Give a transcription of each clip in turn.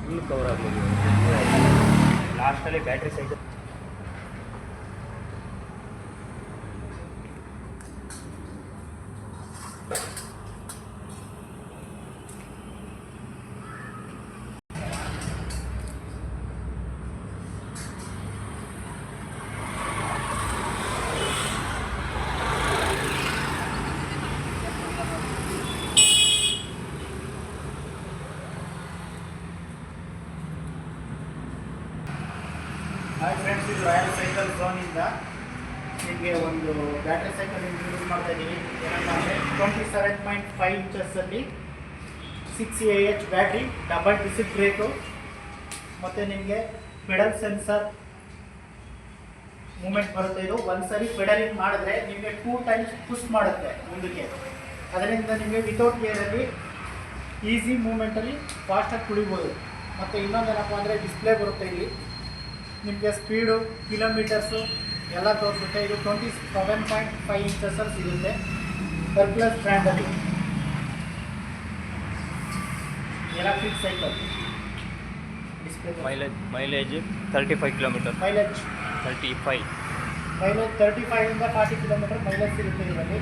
Full cover ಆಗ್ಬೋದು. ಲಾಸ್ಟಲ್ಲಿ battery side hi friends, ಇದು ರಾಯಲ್ ಸೈಕಲ್ ಝೋನಿಂದ ನಿಮಗೆ ಒಂದು ಬ್ಯಾಟ್ರಿ ಸೈಕಲ್ ಇಂಟ್ರೊಡ್ಯೂಸ್ ಮಾಡ್ತಾ ಇದ್ದೀವಿ. ಏನಂತ ಅಂದರೆ 27.5 ಇಂಚಸ್ಸಲ್ಲಿ 6Ah ಬ್ಯಾಟ್ರಿ, ಡಬಲ್ ಡಿಸಿಕ್ ಬ್ರೇಕು ಮತ್ತು ನಿಮಗೆ ಪೆಡಲ್ ಸೆನ್ಸರ್ ಮೂಮೆಂಟ್ ಬರುತ್ತೆ. ಇದು ಒಂದು ಸರಿ ಪೆಡಲಿಂಗ್ ಮಾಡಿದ್ರೆ ನಿಮಗೆ 2 ಟೈಮ್ಸ್ ಪುಷ್ ಮಾಡುತ್ತೆ ಮುಂದಕ್ಕೆ. ಅದರಿಂದ ನಿಮಗೆ ವಿತೌಟ್ ಗೇರಲ್ಲಿ ಈಸಿ ಮೂಮೆಂಟಲ್ಲಿ ಫಾಸ್ಟಾಗಿ ಕುಡಿಬೋದು. ಮತ್ತು ಇನ್ನೊಂದೇನಪ್ಪ ಅಂದರೆ ಡಿಸ್ಪ್ಲೇ ಬರುತ್ತೆ ಇಲ್ಲಿ, ನಿಮಗೆ ಸ್ಪೀಡು ಕಿಲೋಮೀಟರ್ಸು ಎಲ್ಲ ತೋರಿಸುತ್ತೆ. ಇದು 27.5 ಇಂಚಸ್ಸಲ್ಲಿ ಸಿಗುತ್ತೆ. ಸರ್ಕ್ಯುಲಸ್ ಬ್ರ್ಯಾಂಡಲ್ಲಿ electric cycle. Display mileage 35 kilometre. Mileage 35 ಇಂದ 40 ಕಿಲೋಮೀಟರ್ ಮೈಲೇಜ್ ಸಿಗುತ್ತೆ ಇದರಲ್ಲಿ.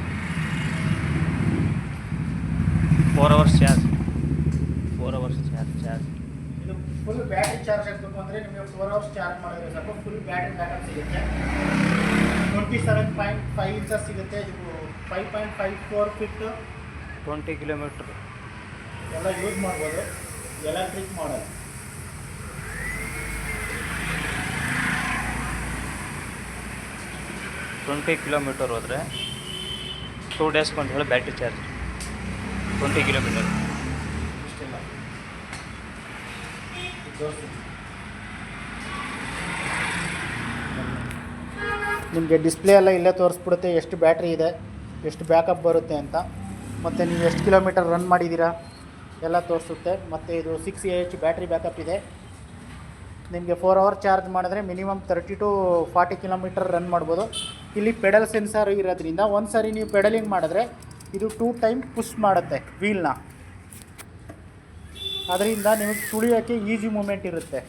4 ಅವರ್ಸ್ ಚಾರ್ಜ್. ಇದು ಫುಲ್ ಬ್ಯಾಟ್ರಿ ಚಾರ್ಜ್ ಆಗಬೇಕು ಅಂದರೆ ನಿಮಗೆ 4 ಅವರ್ಸ್ ಚಾರ್ಜ್ ಮಾಡಿದ್ರೆ ಸಾಕು, ಫುಲ್ ಬ್ಯಾಟ್ರಿ ಬ್ಯಾಕಪ್ ಸಿಗುತ್ತೆ. 27.5 ಇಂಚಸ್ ಸಿಗುತ್ತೆ. ಇದು 5.54 ಫೀಟ್ 20 ಕಿಲೋಮೀಟ್ರ್ ಎಲ್ಲ ಯೂಸ್ ಮಾಡ್ಬೋದು. ಎಲೆಕ್ಟ್ರಿಕ್ ಮಾಡಲ್. ಟ್ವೆಂಟಿ ಕಿಲೋಮೀಟರ್ ಹೋದರೆ 2 ಡೇಸ್ಗೆ ಅಂತ ಹೇಳಿ ಬ್ಯಾಟ್ರಿ ಚಾರ್ಜ್ 20 ಕಿಲೋಮೀಟರ್. ಇಷ್ಟೆಲ್ಲ ನಿಮಗೆ ಡಿಸ್ಪ್ಲೇ ಎಲ್ಲ ಇಲ್ಲೇ ತೋರಿಸ್ಬಿಡುತ್ತೆ ಎಷ್ಟು ಬ್ಯಾಟ್ರಿ ಇದೆ, ಎಷ್ಟು ಬ್ಯಾಕಪ್ ಬರುತ್ತೆ ಅಂತ, ಮತ್ತು ನೀವು ಎಷ್ಟು ಕಿಲೋಮೀಟರ್ ರನ್ ಮಾಡಿದ್ದೀರಾ ಎಲ್ಲ ತೋರಿಸುತ್ತೆ. ಮತ್ತು ಇದು 6Ah ಬ್ಯಾಟ್ರಿ ಬ್ಯಾಕಪ್ ಇದೆ. ನಿಮಗೆ 4 ಅವರ್ ಚಾರ್ಜ್ ಮಾಡಿದ್ರೆ ಮಿನಿಮಮ್ 30 to 40 ಕಿಲೋಮೀಟರ್ ರನ್ ಮಾಡ್ಬೋದು. ಇಲ್ಲಿ ಪೆಡಲ್ ಸೆನ್ಸಾರ್ ಇರೋದ್ರಿಂದ ಒಂದು ಸಾರಿ ನೀವು ಪೆಡಲಿಂಗ್ ಮಾಡಿದ್ರೆ ಇದು 2 ಟೈಮ್ ಪುಷ್ ಮಾಡುತ್ತೆ ವೀಲ್ನ. ಅದರಿಂದ ನಿಮಗೆ ತುಳಿಯೋಕ್ಕೆ ಈಸಿ ಮೂಮೆಂಟ್ ಇರುತ್ತೆ.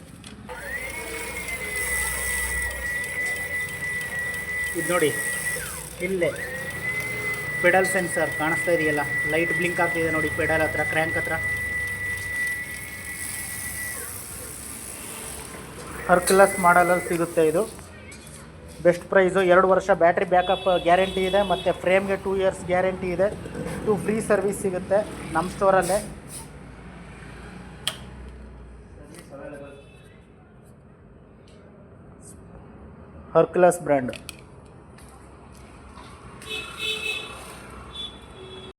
ಇದು ನೋಡಿ, ಇಲ್ಲೇ ಪೆಡಲ್ ಸೆನ್ಸರ್ ಕಾಣಿಸ್ತಾ ಇದೆಯಲ್ಲ, ಲೈಟ್ ಬ್ಲಿಂಕ್ ಆಗ್ತಿದೆ ನೋಡಿ ಪೆಡಲ್ ಹತ್ರ, ಕ್ರ್ಯಾಂಕ್ ಹತ್ರ. ಹರ್ಕ್ಯುಲಸ್ ಮಾಡಲಲ್ಲಿ ಸಿಗುತ್ತೆ ಇದು. Best price. 2 ವರ್ಷ ಬ್ಯಾಟ್ರಿ ಬ್ಯಾಕಪ್ ಗ್ಯಾರಂಟಿ ಇದೆ, ಮತ್ತು ಫ್ರೇಮ್ಗೆ 2 ಇಯರ್ಸ್ ಗ್ಯಾರಂಟಿ ಇದೆ. 2 ಫ್ರೀ ಸರ್ವಿಸ್ ಸಿಗುತ್ತೆ ನಮ್ಮ ಸ್ಟೋರಲ್ಲೇ. Hercules brand.